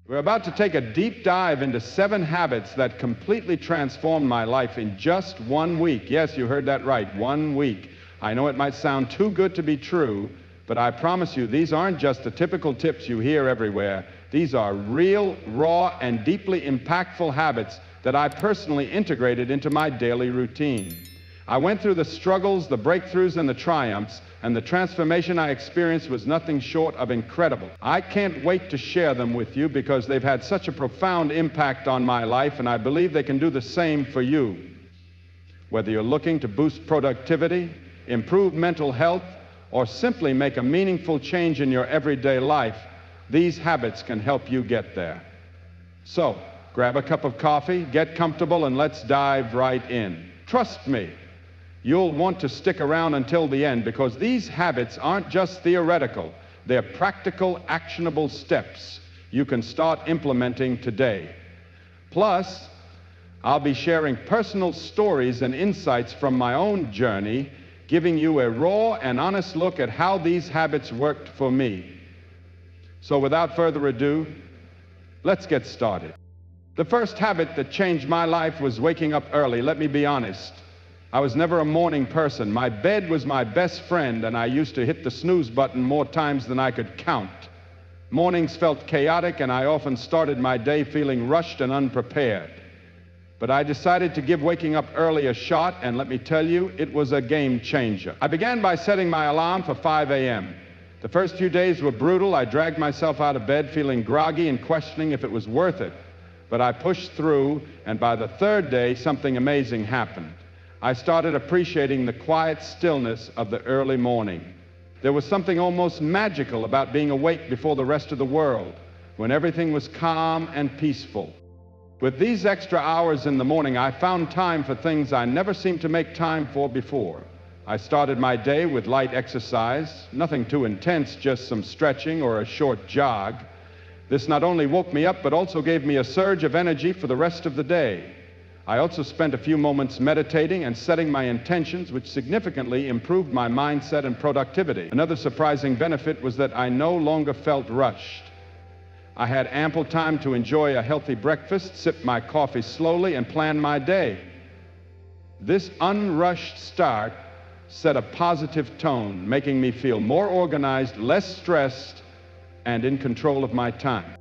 We're about to take a deep dive into 7 habits that completely transformed my life in just 1 week. Yes, you heard that right, 1 week. I know it might sound too good to be true, but I promise you, these aren't just the typical tips you hear everywhere. These are real, raw, and deeply impactful habits that I personally integrated into my daily routine. I went through the struggles, the breakthroughs, and the triumphs, and the transformation I experienced was nothing short of incredible. I can't wait to share them with you because they've had such a profound impact on my life, and I believe they can do the same for you. Whether you're looking to boost productivity, improve mental health, or simply make a meaningful change in your everyday life, these habits can help you get there. So, grab a cup of coffee, get comfortable, and let's dive right in. Trust me, you'll want to stick around until the end because these habits aren't just theoretical. They're practical, actionable steps you can start implementing today. Plus, I'll be sharing personal stories and insights from my own journey, giving you a raw and honest look at how these habits worked for me. So without further ado, let's get started. The first habit that changed my life was waking up early. Let me be honest. I was never a morning person. My bed was my best friend, and I used to hit the snooze button more times than I could count. Mornings felt chaotic, and I often started my day feeling rushed and unprepared. But I decided to give waking up early a shot, and let me tell you, it was a game changer. I began by setting my alarm for 5 a.m. The first few days were brutal. I dragged myself out of bed feeling groggy and questioning if it was worth it. But I pushed through, and by the 3rd day, something amazing happened. I started appreciating the quiet stillness of the early morning. There was something almost magical about being awake before the rest of the world, when everything was calm and peaceful. With these extra hours in the morning, I found time for things I never seemed to make time for before. I started my day with light exercise, nothing too intense, just some stretching or a short jog. This not only woke me up, but also gave me a surge of energy for the rest of the day. I also spent a few moments meditating and setting my intentions, which significantly improved my mindset and productivity. Another surprising benefit was that I no longer felt rushed. I had ample time to enjoy a healthy breakfast, sip my coffee slowly, and plan my day. This unrushed start set a positive tone, making me feel more organized, less stressed, and in control of my time.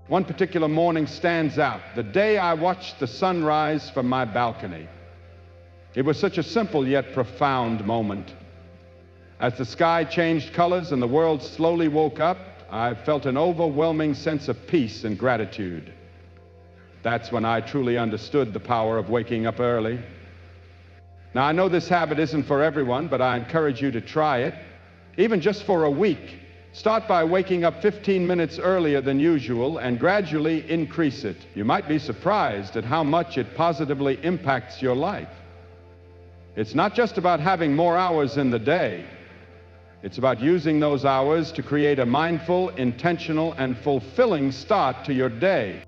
One particular morning stands out, the day I watched the sunrise from my balcony. It was such a simple yet profound moment. As the sky changed colors and the world slowly woke up, I felt an overwhelming sense of peace and gratitude. That's when I truly understood the power of waking up early. Now, I know this habit isn't for everyone, but I encourage you to try it, even just for a week. Start by waking up 15 minutes earlier than usual and gradually increase it. You might be surprised at how much it positively impacts your life. It's not just about having more hours in the day. It's about using those hours to create a mindful, intentional, and fulfilling start to your day.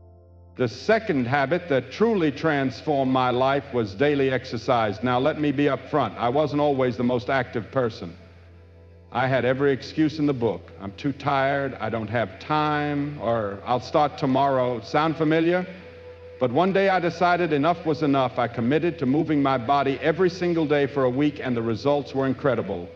The second habit that truly transformed my life was daily exercise. Now, let me be upfront. I wasn't always the most active person. I had every excuse in the book. I'm too tired, I don't have time, or I'll start tomorrow. Sound familiar? But one day I decided enough was enough. I committed to moving my body every single day for a week, and the results were incredible.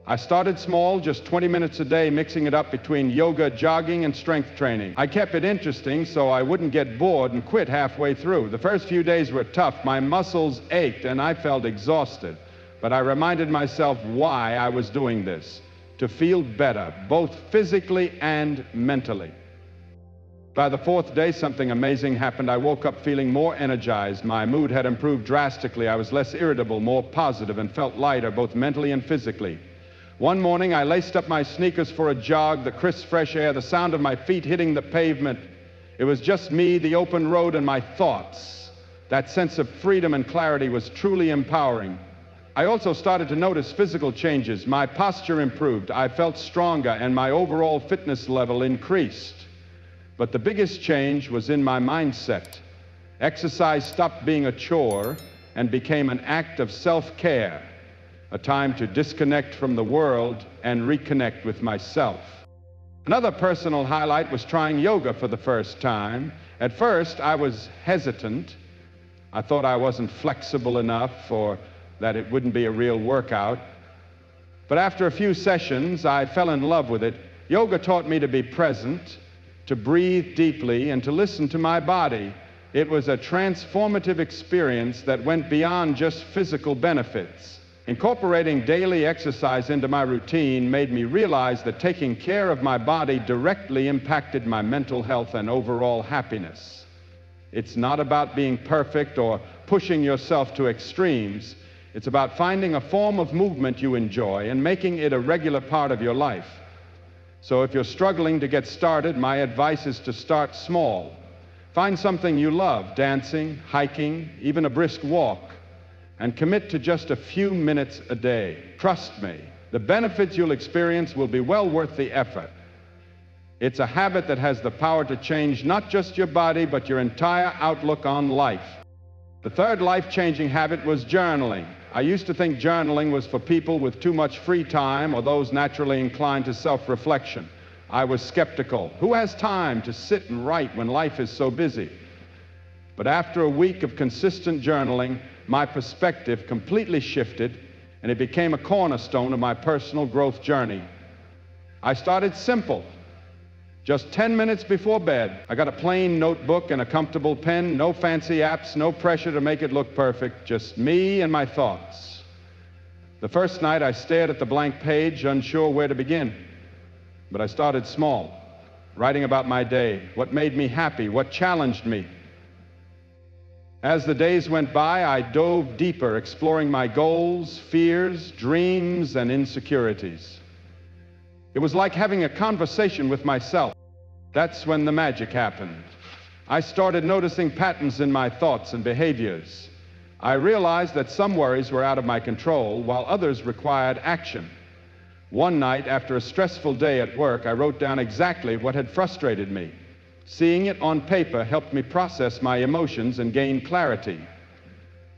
I started small, just 20 minutes a day, mixing it up between yoga, jogging, and strength training. I kept it interesting so I wouldn't get bored and quit halfway through. The first few days were tough. My muscles ached, and I felt exhausted. But I reminded myself why I was doing this, to feel better, both physically and mentally. By the 4th day, something amazing happened. I woke up feeling more energized. My mood had improved drastically. I was less irritable, more positive, and felt lighter, both mentally and physically. One morning, I laced up my sneakers for a jog, the crisp, fresh air, the sound of my feet hitting the pavement. It was just me, the open road, and my thoughts. That sense of freedom and clarity was truly empowering. I also started to notice physical changes. My posture improved, I felt stronger, and my overall fitness level increased. But the biggest change was in my mindset. Exercise stopped being a chore and became an act of self-care, a time to disconnect from the world and reconnect with myself. Another personal highlight was trying yoga for the first time. At first, I was hesitant. I thought I wasn't flexible enough or that it wouldn't be a real workout. But after a few sessions, I fell in love with it. Yoga taught me to be present, to breathe deeply, and to listen to my body. It was a transformative experience that went beyond just physical benefits. Incorporating daily exercise into my routine made me realize that taking care of my body directly impacted my mental health and overall happiness. It's not about being perfect or pushing yourself to extremes. It's about finding a form of movement you enjoy and making it a regular part of your life. So if you're struggling to get started, my advice is to start small. Find something you love, dancing, hiking, even a brisk walk, and commit to just a few minutes a day. Trust me, the benefits you'll experience will be well worth the effort. It's a habit that has the power to change not just your body, but your entire outlook on life. The third life-changing habit was journaling. I used to think journaling was for people with too much free time or those naturally inclined to self-reflection. I was skeptical. Who has time to sit and write when life is so busy? But after a week of consistent journaling, my perspective completely shifted, and it became a cornerstone of my personal growth journey. I started simple. Just 10 minutes before bed, I got a plain notebook and a comfortable pen, no fancy apps, no pressure to make it look perfect, just me and my thoughts. The first night I stared at the blank page, unsure where to begin. But I started small, writing about my day, what made me happy, what challenged me. As the days went by, I dove deeper, exploring my goals, fears, dreams, and insecurities. It was like having a conversation with myself. That's when the magic happened. I started noticing patterns in my thoughts and behaviors. I realized that some worries were out of my control, while others required action. One night, after a stressful day at work, I wrote down exactly what had frustrated me. Seeing it on paper helped me process my emotions and gain clarity.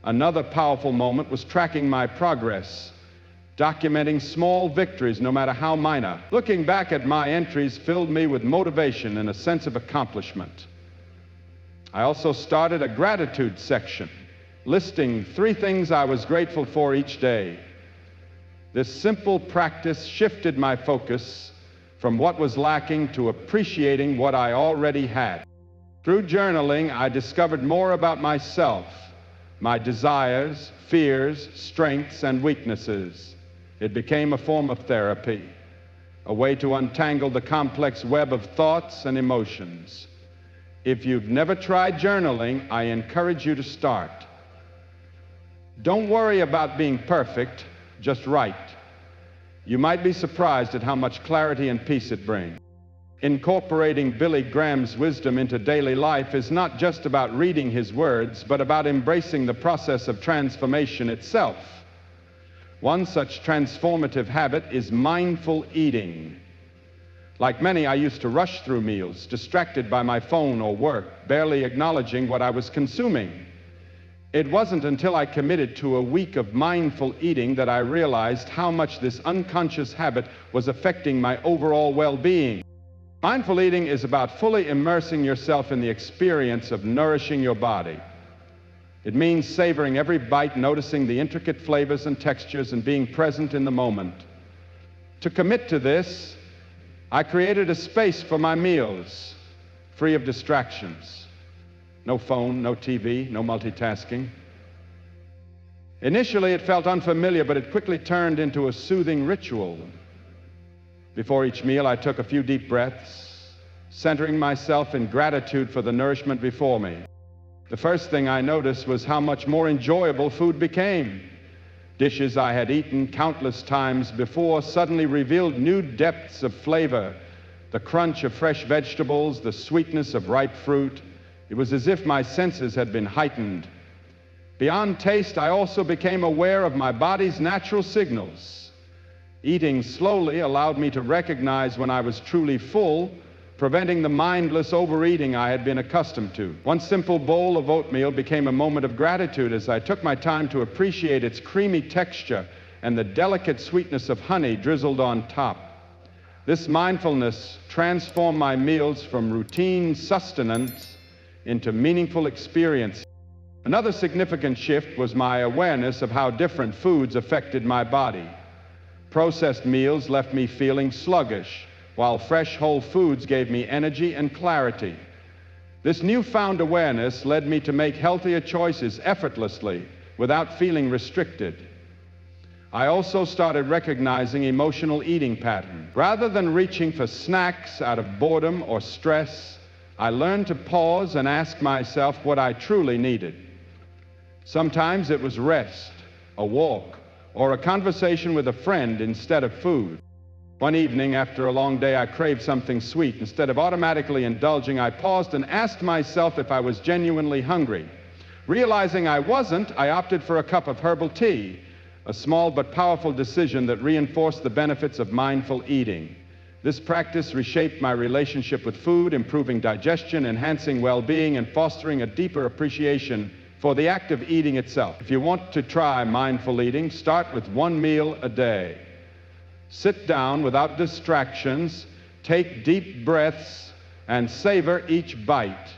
Another powerful moment was tracking my progress, documenting small victories, no matter how minor. Looking back at my entries filled me with motivation and a sense of accomplishment. I also started a gratitude section, listing 3 things I was grateful for each day. This simple practice shifted my focus from what was lacking to appreciating what I already had. Through journaling, I discovered more about myself, my desires, fears, strengths, and weaknesses. It became a form of therapy, a way to untangle the complex web of thoughts and emotions. If you've never tried journaling, I encourage you to start. Don't worry about being perfect, just write. You might be surprised at how much clarity and peace it brings. Incorporating Billy Graham's wisdom into daily life is not just about reading his words, but about embracing the process of transformation itself. One such transformative habit is mindful eating. Like many, I used to rush through meals, distracted by my phone or work, barely acknowledging what I was consuming. It wasn't until I committed to a week of mindful eating that I realized how much this unconscious habit was affecting my overall well-being. Mindful eating is about fully immersing yourself in the experience of nourishing your body. It means savoring every bite, noticing the intricate flavors and textures, and being present in the moment. To commit to this, I created a space for my meals, free of distractions. No phone, no TV, no multitasking. Initially, it felt unfamiliar, but it quickly turned into a soothing ritual. Before each meal, I took a few deep breaths, centering myself in gratitude for the nourishment before me. The first thing I noticed was how much more enjoyable food became. Dishes I had eaten countless times before suddenly revealed new depths of flavor, the crunch of fresh vegetables, the sweetness of ripe fruit. It was as if my senses had been heightened. Beyond taste, I also became aware of my body's natural signals. Eating slowly allowed me to recognize when I was truly full, preventing the mindless overeating I had been accustomed to. One simple bowl of oatmeal became a moment of gratitude as I took my time to appreciate its creamy texture and the delicate sweetness of honey drizzled on top. This mindfulness transformed my meals from routine sustenance into meaningful experience. Another significant shift was my awareness of how different foods affected my body. Processed meals left me feeling sluggish, while fresh whole foods gave me energy and clarity. This newfound awareness led me to make healthier choices effortlessly, without feeling restricted. I also started recognizing emotional eating patterns. Rather than reaching for snacks out of boredom or stress, I learned to pause and ask myself what I truly needed. Sometimes it was rest, a walk, or a conversation with a friend instead of food. One evening, after a long day, I craved something sweet. Instead of automatically indulging, I paused and asked myself if I was genuinely hungry. Realizing I wasn't, I opted for a cup of herbal tea, a small but powerful decision that reinforced the benefits of mindful eating. This practice reshaped my relationship with food, improving digestion, enhancing well-being, and fostering a deeper appreciation for the act of eating itself. If you want to try mindful eating, start with one meal a day. Sit down without distractions, take deep breaths, and savor each bite.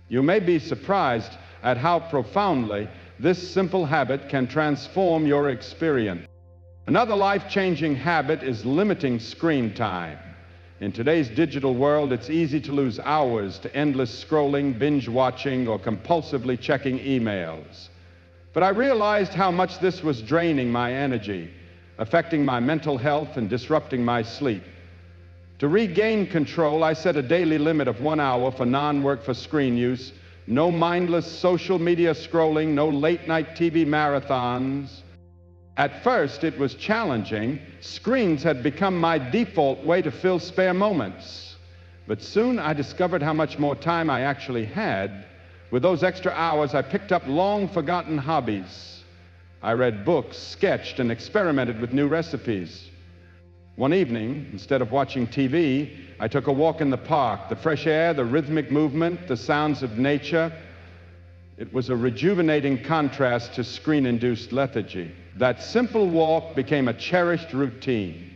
You may be surprised at how profoundly this simple habit can transform your experience. Another life-changing habit is limiting screen time. In today's digital world, it's easy to lose hours to endless scrolling, binge-watching, or compulsively checking emails. But I realized how much this was draining my energy, affecting my mental health and disrupting my sleep. To regain control, I set a daily limit of 1 hour for non-work for screen use, no mindless social media scrolling, no late-night TV marathons. At first, it was challenging. Screens had become my default way to fill spare moments. But soon I discovered how much more time I actually had. With those extra hours, I picked up long-forgotten hobbies. I read books, sketched, and experimented with new recipes. One evening, instead of watching TV, I took a walk in the park. The fresh air, the rhythmic movement, the sounds of nature. It was a rejuvenating contrast to screen-induced lethargy. That simple walk became a cherished routine,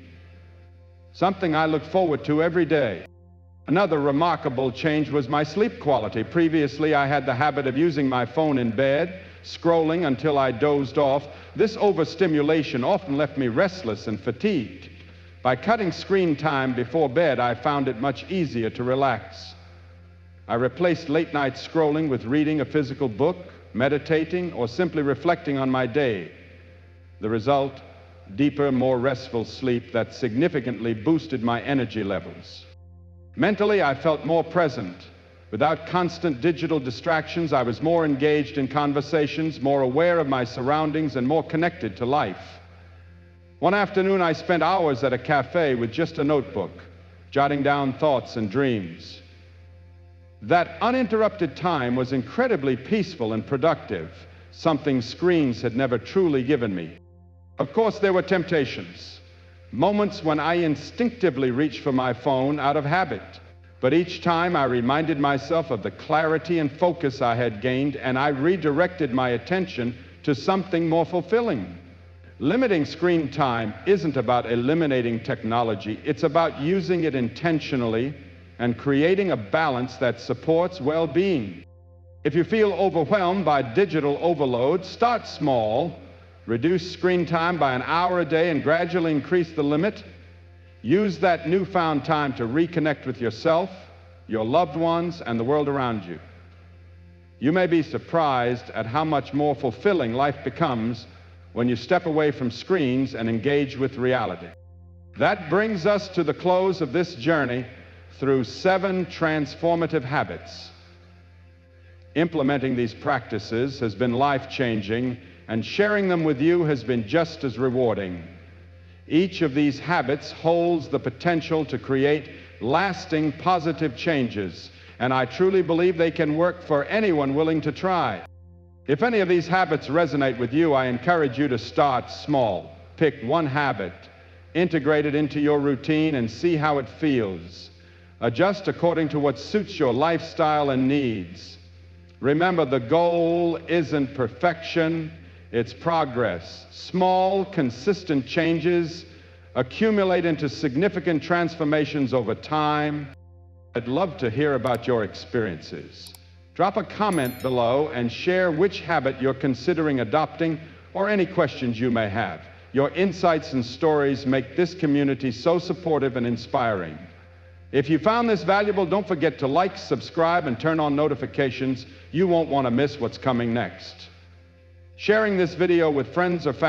something I look forward to every day. Another remarkable change was my sleep quality. Previously, I had the habit of using my phone in bed, scrolling until I dozed off. This overstimulation often left me restless and fatigued. By cutting screen time before bed, I found it much easier to relax. I replaced late-night scrolling with reading a physical book, meditating, or simply reflecting on my day. The result, deeper, more restful sleep that significantly boosted my energy levels. Mentally, I felt more present. Without constant digital distractions, I was more engaged in conversations, more aware of my surroundings, and more connected to life. One afternoon, I spent hours at a cafe with just a notebook, jotting down thoughts and dreams. That uninterrupted time was incredibly peaceful and productive, something screens had never truly given me. Of course, there were temptations, moments when I instinctively reached for my phone out of habit. But each time I reminded myself of the clarity and focus I had gained, and I redirected my attention to something more fulfilling. Limiting screen time isn't about eliminating technology. It's about using it intentionally and creating a balance that supports well-being. If you feel overwhelmed by digital overload, start small. Reduce screen time by an hour a day and gradually increase the limit. Use that newfound time to reconnect with yourself, your loved ones, and the world around you. You may be surprised at how much more fulfilling life becomes when you step away from screens and engage with reality. That brings us to the close of this journey through 7 transformative habits. Implementing these practices has been life-changing, and sharing them with you has been just as rewarding. Each of these habits holds the potential to create lasting positive changes, and I truly believe they can work for anyone willing to try. If any of these habits resonate with you, I encourage you to start small. Pick one habit, integrate it into your routine, and see how it feels. Adjust according to what suits your lifestyle and needs. Remember, the goal isn't perfection, it's progress. Small, consistent changes accumulate into significant transformations over time? I'd love to hear about your experiences. Drop a comment below and share which habit you're considering adopting or any questions you may have. Your insights and stories make this community so supportive and inspiring. If you found this valuable, don't forget to like, subscribe, and turn on notifications. You won't want to miss what's coming next. Sharing this video with friends or family